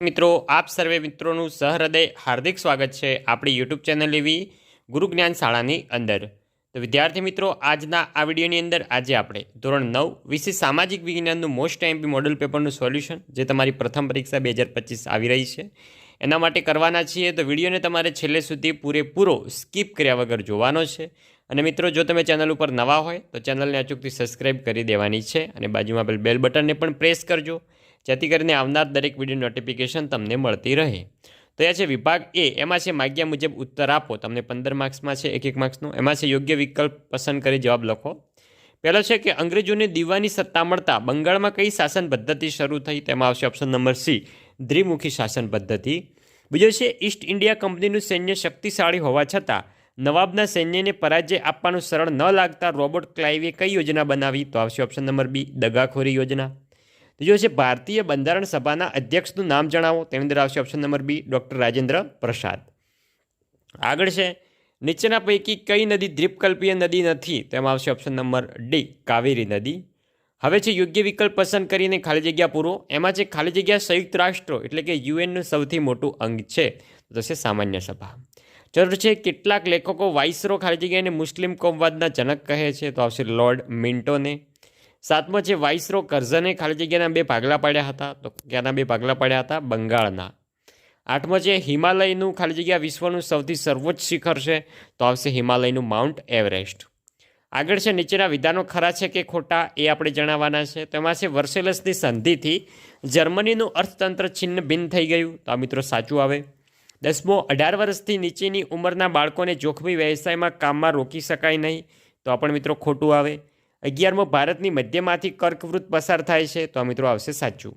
મિત્રો આપ સર્વે મિત્રોનું સહૃદય હાર્દિક સ્વાગત છે આપણી યુટ્યુબ ચેનલ એવી ગુરુ જ્ઞાન શાળાની અંદર। તો વિદ્યાર્થી મિત્રો આજના આ વિડીયોની અંદર આજે આપણે ધોરણ 9 વિશે સામાજિક વિજ્ઞાનનું મોસ્ટ એમપી મોડલ પેપરનું સોલ્યુશન જે તમારી પ્રથમ પરીક્ષા 2025 આવી રહી છે એના માટે કરવાના છીએ। તો વિડીયોને તમારે છેલ્લે સુધી પૂરેપૂરો સ્કીપ કર્યા વગર જોવાનો છે। અને મિત્રો જો તમે ચેનલ ઉપર નવા હોય તો ચેનલને અચૂકથી સબસ્ક્રાઈબ કરી દેવાની છે અને બાજુમાં આપેલ બેલ બટનને પણ પ્રેસ કરજો જેથી કરીને આવનાર દરેક વિડીયો નોટિફિકેશન તમને મળતી રહે। તો આ છે વિભાગ એ, એમાં છે માગ્યા મુજબ ઉત્તર આપો। તમને 15 માર્ક્સમાં છે, એક માર્ક્સનો। એમાં છે યોગ્ય વિકલ્પ પસંદ કરી જવાબ લખો। પહેલો છે કે અંગ્રેજોને દીવાની સત્તા મળતા બંગાળમાં કઈ શાસન પદ્ધતિ શરૂ થઈ? તેમાં આવશે ઓપ્શન નંબર સી, દ્વિમુખી શાસન પદ્ધતિ। બીજો છે ઈસ્ટ ઇન્ડિયા કંપનીનું સૈન્ય શક્તિશાળી હોવા છતાં નવાબના સૈન્યને પરાજય આપવાનું સરળ ન લાગતા રોબર્ટ ક્લાઇવે કઈ યોજના બનાવી? તો આવશે ઓપ્શન નંબર બી, દગાખોરી યોજના। ત્રીજો છે ભારતીય બંધારણ સભાના અધ્યક્ષનું નામ જણાવો। તેની અંદર આવશે option number B, doctor Rajendra Prasad. આગળ છે નીચેના પૈકી કઈ નદી દ્વીપકલ્પીય નદી નથી? તેમાં આવશે ઓપ્શન નંબર ડી, કાવેરી નદી। હવે છે યોગ્ય વિકલ્પ પસંદ કરીને ખાલી જગ્યા પૂરો। એમાં છે ખાલી જગ્યા સંયુક્ત રાષ્ટ્રો એટલે કે યુએનનું સૌથી મોટું અંગ છે તો છે સામાન્ય સભા। ચલો છે કેટલાક લેખકો વાઇસરો ખાલી જગ્યાને મુસ્લિમ કોમવાદના જનક કહે છે? તો આવશે લોર્ડ મિન્ટોને। સાતમો છે વાઇસરો કર્ઝને ખાલી જગ્યાના 2 ભાગલા પાડ્યા હતા? તો ક્યાંના 2 ભાગલા પાડ્યા હતા? બંગાળના। આઠમો છે હિમાલયનું ખાલી જગ્યા વિશ્વનું સૌથી સર્વોચ્ચ શિખર છે? તો આવશે હિમાલયનું માઉન્ટ એવરેસ્ટ। આગળ છે નીચેના વિધાનો ખરા છે કે ખોટા એ આપણે જણાવવાના છે। તો એમાં છે વર્સેલસની સંધિથી જર્મનીનું અર્થતંત્ર છિન્ન ભિન્ન થઈ ગયું? તો આ મિત્રો સાચું આવે। 10મો 18 વર્ષથી નીચેની ઉંમરના બાળકોને જોખમી વ્યવસાયમાં કામમાં રોકી શકાય નહીં? તો આ પણ મિત્રો ખોટું આવે। 11મો ભારતની મધ્યમાંથી કર્કવૃત પસાર થાય છે? તો આ મિત્રો આવશે સાચું।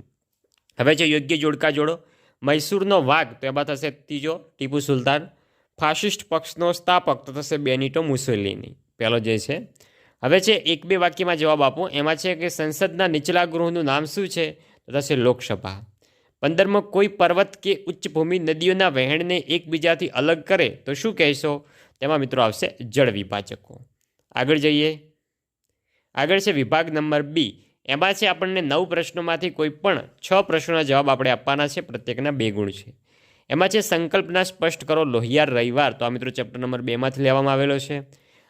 હવે છે યોગ્ય જોડકા જોડો। મૈસૂરનો વાઘ તો એમાં થશે ત્રીજો ટીપુ સુલતાન। ફાસિસ્ટ પક્ષનો સ્થાપક તો થશે બેનિટો મુસોલિની, પહેલો જે છે। હવે છે 1-2 વાક્યમાં જવાબ આપો। એમાં છે કે સંસદના નીચલા ગૃહનું નામ શું છે? તો થશે લોકસભા। 15મો કોઈ પર્વત કે ઉચ્ચભૂમિ નદીઓના વહેણને એકબીજાથી અલગ કરે તો શું કહેશો? તેમાં મિત્રો આવશે જળ વિભાજકો। આગળ જઈએ, આગળ છે વિભાગ નંબર બી। એમાં છે આપણને 9 પ્રશ્નોમાંથી કોઈ પણ 6 પ્રશ્નોના જવાબ આપણે આપવાના છે, પ્રત્યેકના 2 ગુણ છે। એમાં છે સંકલ્પના સ્પષ્ટ કરો લોહિયાર રવિવાર, તો આ મિત્રો ચેપ્ટર નંબર 2માંથી લેવામાં આવેલો છે।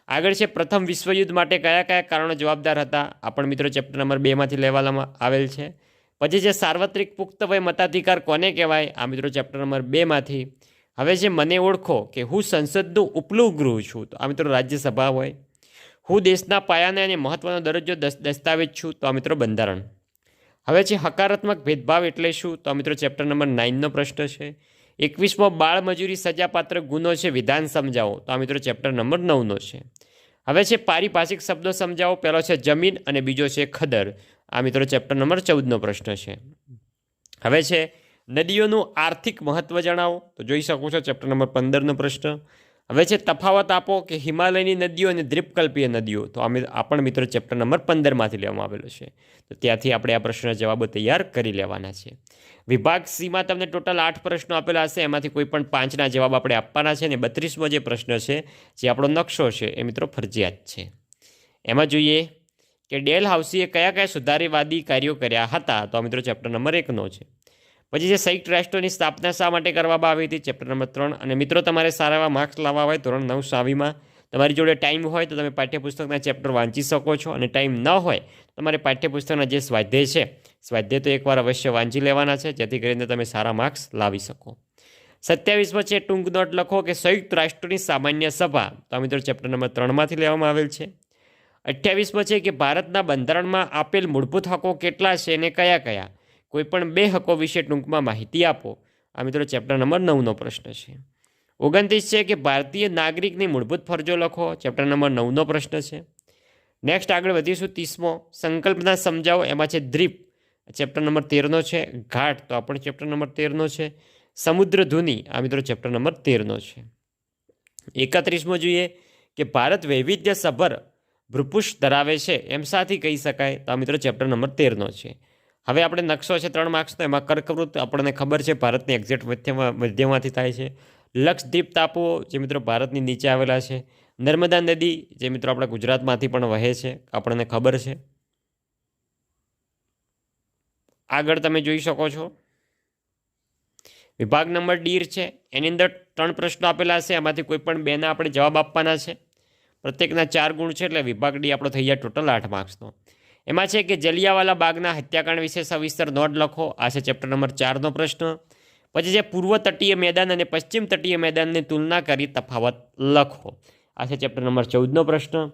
આગળ છે પ્રથમ વિશ્વયુદ્ધ માટે કયા કયા કારણો જવાબદાર હતા? આ પણ મિત્રો ચેપ્ટર નંબર 2માંથી લેવામાં આવેલ છે। પછી છે સાર્વત્રિક પુખ્ત વય મતાધિકાર કોને કહેવાય? આ મિત્રો ચેપ્ટર નંબર 2માંથી। હવે છે મને ઓળખો કે હું સંસદનું ઉપલું ગૃહ છું? તો આ મિત્રો રાજ્યસભા હોય। હું દેશના પાયાને અને મહત્વનો દરજ્જો દસ્તાવેજ છું? તો આ મિત્રો બંધારણ। હવે છે હકારાત્મક ભેદભાવ એટલે શું? તો આ મિત્રો ચેપ્ટર નંબર 9નો પ્રશ્ન છે। 21મો બાળ મજૂરી સજાપાત્ર ગુનો છે, વિધાન સમજાવો? તો આ મિત્રો ચેપ્ટર નંબર 9નો છે। હવે છે પારિભાષિક શબ્દો સમજાવો। પહેલો છે જમીન અને બીજો છે ખદર, આ મિત્રો ચેપ્ટર નંબર 14નો પ્રશ્ન છે। હવે છે નદીઓનું આર્થિક મહત્વ જણાવો? તો જોઈ શકો છો ચેપ્ટર નંબર 15નો પ્રશ્ન। હવે છે તફાવત આપો કે હિમાલયની નદીઓ અને દ્વીપકલ્પીય નદીઓ? તો આ પણ મિત્રો ચેપ્ટર નંબર 15માંથી લેવામાં આવેલો છે। તો ત્યાંથી આપણે આ પ્રશ્નના જવાબો તૈયાર કરી લેવાના છે। વિભાગ સીમાં તમને ટોટલ 8 પ્રશ્નો આપેલા હશે, એમાંથી કોઈ પણ 5ના જવાબ આપણે આપવાના છે। અને 32મો જે પ્રશ્ન છે જે આપણો નકશો છે એ મિત્રો ફરજિયાત છે। એમાં જોઈએ કે ડેલ હાઉસીએ કયા કયા સુધારવાદી કાર્યો કર્યા હતા? તો આ મિત્રો ચેપ્ટર નંબર 1નો છે। પછી જે સંયુક્ત રાષ્ટ્રોની સ્થાપના શા માટે કરવામાં આવી હતી? Chapter number 3। અને મિત્રો તમારે સારા એવા માર્ક્સ લાવવા હોય ધોરણ 9 સાવીમાં, તમારી જોડે ટાઈમ હોય તો તમે પાઠ્યપુસ્તકના ચેપ્ટર વાંચી શકો છો, અને ટાઈમ ન હોય તમારે પાઠ્યપુસ્તકના જે સ્વાધ્યાય છે, સ્વાધ્યાય તો એકવાર અવશ્ય વાંચી લેવાના છે જેથી કરીને તમે સારા માર્ક્સ લાવી શકો। 27મો છે ટૂંક નોટ લખો કે સંયુક્ત રાષ્ટ્રોની સામાન્ય સભા? તો આ મિત્રો ચેપ્ટર નંબર 3માંથી લેવામાં આવેલ છે। 28મો છે કે ભારતના બંધારણમાં આપેલ મૂળભૂત હકો કેટલા છે અને કયા કયા? કોઈ પણ 2 હકો વિશે ટૂંકમાં માહિતી આપો? આ મિત્રો ચેપ્ટર નંબર 9નો પ્રશ્ન છે। 29 છે કે ભારતીય નાગરિકની મૂળભૂત ફરજો લખો? ચેપ્ટર નંબર 9નો પ્રશ્ન છે। નેક્સ્ટ આગળ વધીશું 30મો સંકલ્પના સમજાવો। એમાં છે દ્વીપ, ચેપ્ટર નંબર 13નો છે। ઘાટ તો આ પણ ચેપ્ટર નંબર 13નો છે। સમુદ્ર ધુની, આ મિત્રો ચેપ્ટર નંબર 13નો છે। 31મો જોઈએ કે ભારત વૈવિધ્યસભર ભૂપૃષ્ઠ ધરાવે છે એમ સાથી કહી શકાય? તો આ મિત્રો ચેપ્ટર નંબર 13નો છે। હવે આપણે નકશો છે 3 માર્ક્સનો, એમાં કર્કવૃત આપણને ખબર છે ભારતની એક્ઝેક્ટ મધ્યમાંથી થાય છે। લક્ષદ્વીપ ટાપુઓ જે મિત્રો ભારતની નીચે આવેલા છે। નર્મદા નદી જે મિત્રો આપણા ગુજરાતમાંથી પણ વહે છે, આપણને ખબર છે। આગળ તમે જોઈ શકો છો વિભાગ નંબર ડી છે, એની અંદર 3 પ્રશ્નો આપેલા છે, એમાંથી કોઈ પણ 2ના આપણે જવાબ આપવાના છે. પ્રત્યેકના 4 ગુણ છે, એટલે વિભાગ ડી આપણો થઈ જાય ટોટલ 8 માર્ક્સનો. એમાં છે કે જલિયાવાલા બાગના હત્યાકાંડ વિશે સવિસ્તર નોંધ લખો. આ છે ચેપ્ટર નંબર 4નો પ્રશ્ન. પછી છે પૂર્વ તટીય મેદાન અને પશ્ચિમ તટીય મેદાનની તુલના કરી તફાવત લખો. આ છે ચેપ્ટર નંબર 14નો પ્રશ્ન.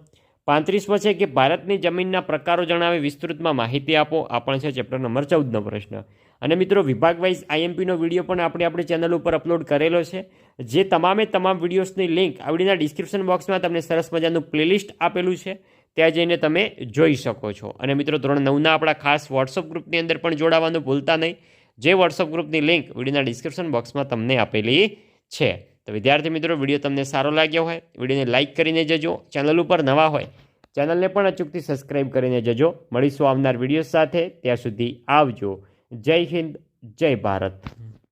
35મો છે કે ભારતની જમીનના પ્રકારો જણાવી વિસ્તૃતમાં માહિતી આપો. આ પણ છે ચેપ્ટર નંબર 14નો પ્રશ્ન. અને મિત્રો વિભાગ વાઇઝ આઈએમપીનો વિડીયો પણ આપણે આપણી ચેનલ ઉપર અપલોડ કરેલો છે, જે તમામ વિડીયોઝની લિંક આ વિડીયોના ડિસ્ક્રિપ્શન બોક્સમાં તમને સરસ મજાનું પ્લેલિસ્ટ આપેલું છે, ત્યાં જઈને તમે જોઈ શકો છો. અને મિત્રો ધોરણ 9ના આપણા ખાસ વોટ્સઅપ ગ્રુપની અંદર પણ જોડાવાનું ભૂલતા નહીં, જે વોટ્સઅપ ગ્રુપની લિંક વિડીયોના ડિસ્ક્રિપ્શન બોક્સમાં તમને આપેલી છે. તો વિદ્યાર્થી મિત્રો, વિડીયો તમને સારો લાગ્યો હોય વિડીયોને લાઇક કરીને જજો. ચેનલ ઉપર નવા હોય ચેનલને પણ અચૂકથી સબસ્ક્રાઈબ કરીને જજો. મળીશું આવનાર વિડીયો સાથે. ત્યાં સુધી આવજો. જય હિન્દ, જય ભારત.